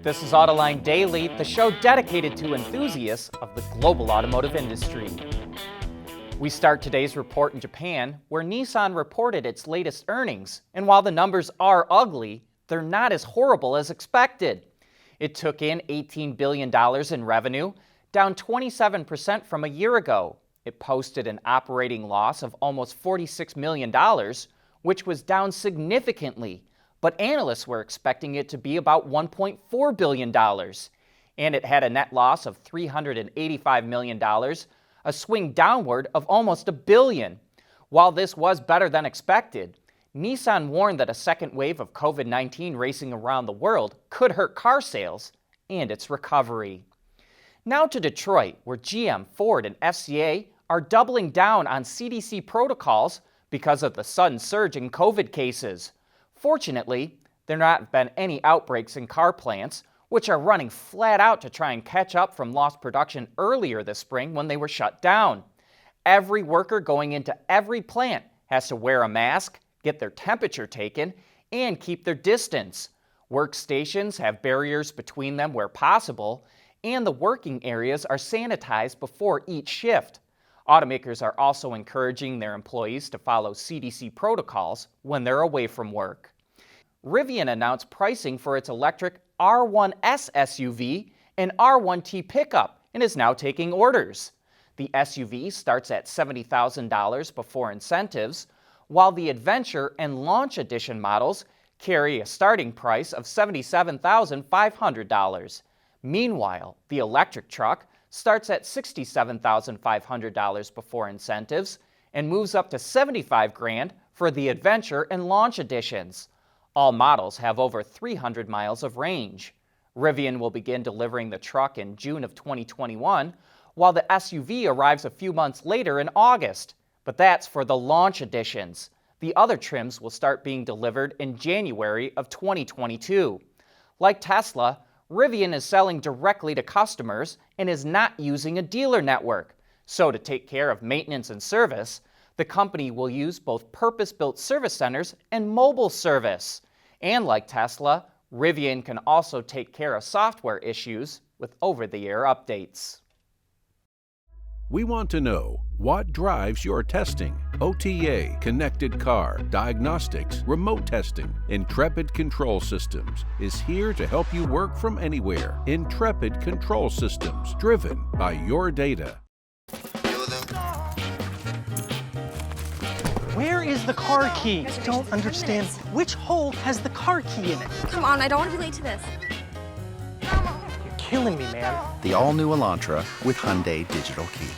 This is Autoline Daily, the show dedicated to enthusiasts of the global automotive industry. We start today's report in Japan, where Nissan reported its latest earnings, and while the numbers are ugly, they're not as horrible as expected. It took in $18 billion in revenue, down 27% from a year ago. It posted an operating loss of almost $46 million, which was down significantly, but analysts were expecting it to be about $1.4 billion. And it had a net loss of $385 million, a swing downward of almost $1 billion. While this was better than expected, Nissan warned that a second wave of COVID-19 racing around the world could hurt car sales and its recovery. Now to Detroit, where GM, Ford, and FCA are doubling down on CDC protocols because of the sudden surge in COVID cases. Fortunately, there have not been any outbreaks in car plants, which are running flat out to try and catch up from lost production earlier this spring when they were shut down. Every worker going into every plant has to wear a mask, get their temperature taken, and keep their distance. Workstations have barriers between them where possible, and the working areas are sanitized before each shift. Automakers are also encouraging their employees to follow CDC protocols when they're away from work. Rivian announced pricing for its electric R1S SUV and R1T pickup and is now taking orders. The SUV starts at $70,000 before incentives, while the Adventure and Launch Edition models carry a starting price of $77,500. Meanwhile, the electric truck starts at $67,500 before incentives and moves up to $75,000 for the Adventure and Launch Editions. All models have over 300 miles of range. Rivian will begin delivering the truck in June of 2021, while the SUV arrives a few months later in August. But that's for the Launch Editions. The other trims will start being delivered in January of 2022. Like Tesla, Rivian is selling directly to customers and is not using a dealer network. So to take care of maintenance and service, the company will use both purpose-built service centers and mobile service. And like Tesla, Rivian can also take care of software issues with over-the-air updates. We want to know what drives your testing. OTA, connected car, diagnostics, remote testing. Intrepid Control Systems is here to help you work from anywhere. Intrepid Control Systems, driven by your data. Where is the car key? I don't understand. Which hole has the car key in it? Come on, I don't want to be late to this. You're killing me, man. The all-new Elantra with Hyundai Digital Key.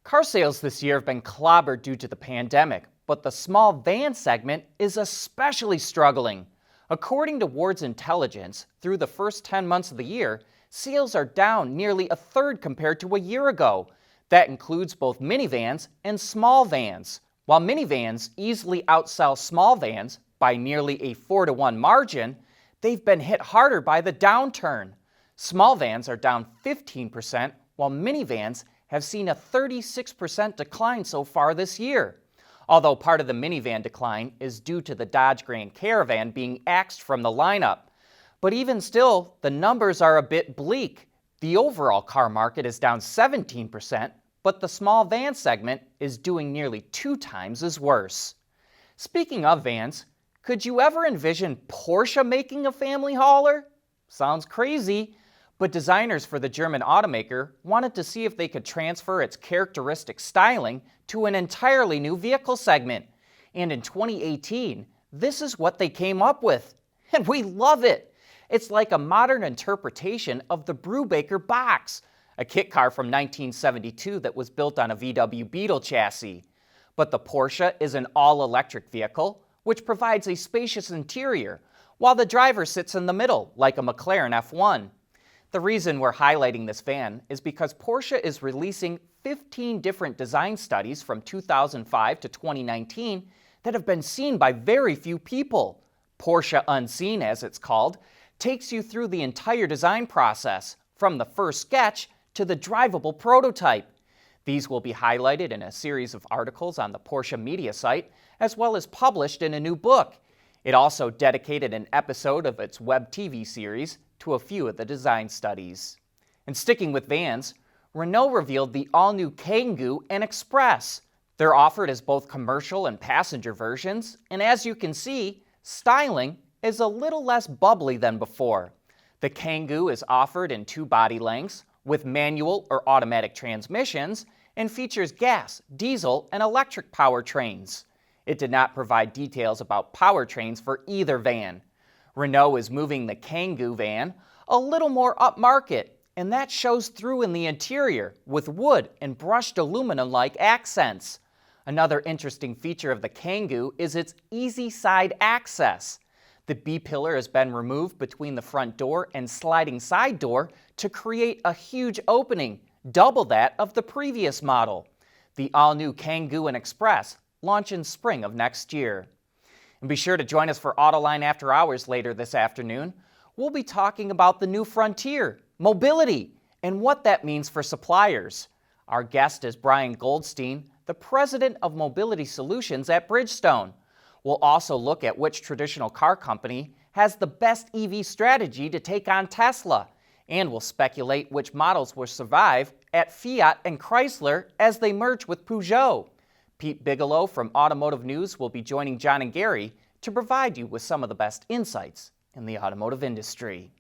Car sales this year have been clobbered due to the pandemic, but the small van segment is especially struggling. According to Ward's Intelligence, through the first 10 months of the year, sales are down nearly a third compared to a year ago. That includes both minivans and small vans. While minivans easily outsell small vans by nearly a 4-to-1 margin, they've been hit harder by the downturn. Small vans are down 15%, while minivans have seen a 36% decline so far this year. Although part of the minivan decline is due to the Dodge Grand Caravan being axed from the lineup. But even still, the numbers are a bit bleak. The overall car market is down 17%, but the small van segment is doing nearly 2 times as worse. Speaking of vans, could you ever envision Porsche making a family hauler? Sounds crazy. But designers for the German automaker wanted to see if they could transfer its characteristic styling to an entirely new vehicle segment. And in 2018, this is what they came up with. And we love it. It's like a modern interpretation of the Brubaker box, a kit car from 1972 that was built on a VW Beetle chassis. But the Porsche is an all-electric vehicle, which provides a spacious interior, while the driver sits in the middle, like a McLaren F1. The reason we're highlighting this van is because Porsche is releasing 15 different design studies from 2005 to 2019 that have been seen by very few people. Porsche Unseen, as it's called, takes you through the entire design process, from the first sketch to the drivable prototype. These will be highlighted in a series of articles on the Porsche media site, as well as published in a new book. It also dedicated an episode of its web TV series to a few of the design studies. And sticking with vans, Renault revealed the all-new Kangoo and Express. They're offered as both commercial and passenger versions, and as you can see, styling is a little less bubbly than before. The Kangoo is offered in 2 body lengths, with manual or automatic transmissions, and features gas, diesel, and electric powertrains. It did not provide details about powertrains for either van. Renault is moving the Kangoo van a little more upmarket, and that shows through in the interior with wood and brushed aluminum-like accents. Another interesting feature of the Kangoo is its easy side access. The B-pillar has been removed between the front door and sliding side door to create a huge opening, double that of the previous model. The all-new Kangoo and Express launch in spring of next year. And be sure to join us for Autoline After Hours later this afternoon. We'll be talking about the new frontier, mobility, and what that means for suppliers. Our guest is Brian Goldstein, the president of Mobility Solutions at Bridgestone. We'll also look at which traditional car company has the best EV strategy to take on Tesla, and we'll speculate which models will survive at Fiat and Chrysler as they merge with Peugeot. Pete Bigelow from Automotive News will be joining John and Gary to provide you with some of the best insights in the automotive industry.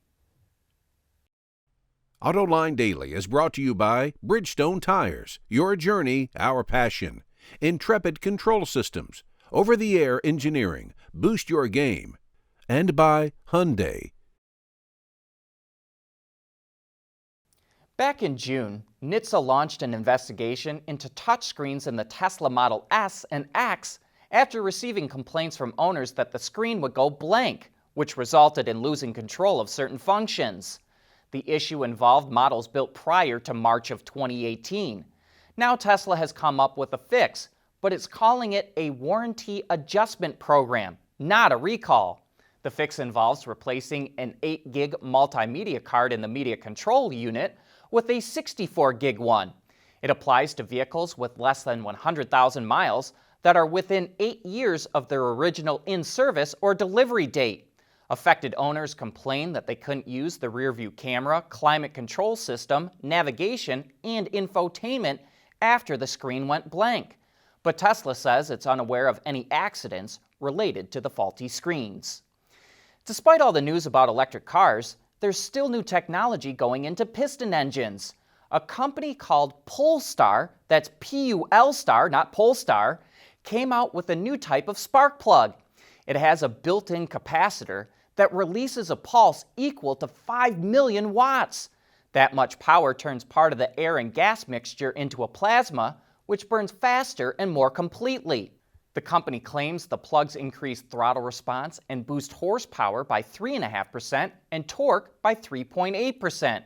Autoline Daily is brought to you by Bridgestone Tires, your journey, our passion. Intrepid Control Systems, over-the-air engineering, boost your game. And by Hyundai. Back in June, NHTSA launched an investigation into touchscreens in the Tesla Model S and X after receiving complaints from owners that the screen would go blank, which resulted in losing control of certain functions. The issue involved models built prior to March of 2018. Now Tesla has come up with a fix, but it's calling it a warranty adjustment program, not a recall. The fix involves replacing an 8 gig multimedia card in the media control unit with a 64 gig one. It applies to vehicles with less than 100,000 miles that are within 8 years of their original in-service or delivery date. Affected owners complained that they couldn't use the rear-view camera, climate control system, navigation, and infotainment after the screen went blank. But Tesla says it's unaware of any accidents related to the faulty screens. Despite all the news about electric cars, there's still new technology going into piston engines. A company called Polestar, that's P-U-L-Star, not Polestar, came out with a new type of spark plug. It has a built-in capacitor that releases a pulse equal to 5 million watts. That much power turns part of the air and gas mixture into a plasma, which burns faster and more completely. The company claims the plugs increase throttle response and boost horsepower by 3.5% and torque by 3.8%.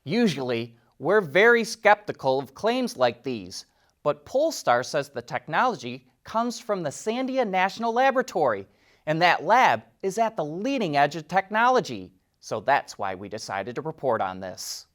Usually, we're very skeptical of claims like these, but Polestar says the technology comes from the Sandia National Laboratory, and that lab is at the leading edge of technology, so that's why we decided to report on this.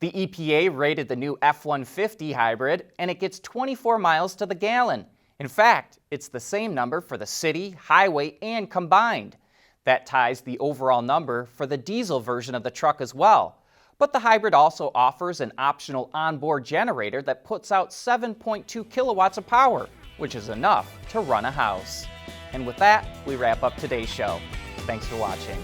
The EPA rated the new F-150 hybrid, and it gets 24 miles to the gallon. In fact, it's the same number for the city, highway, and combined. That ties the overall number for the diesel version of the truck as well. But the hybrid also offers an optional onboard generator that puts out 7.2 kilowatts of power, which is enough to run a house. And with that, we wrap up today's show. Thanks for watching.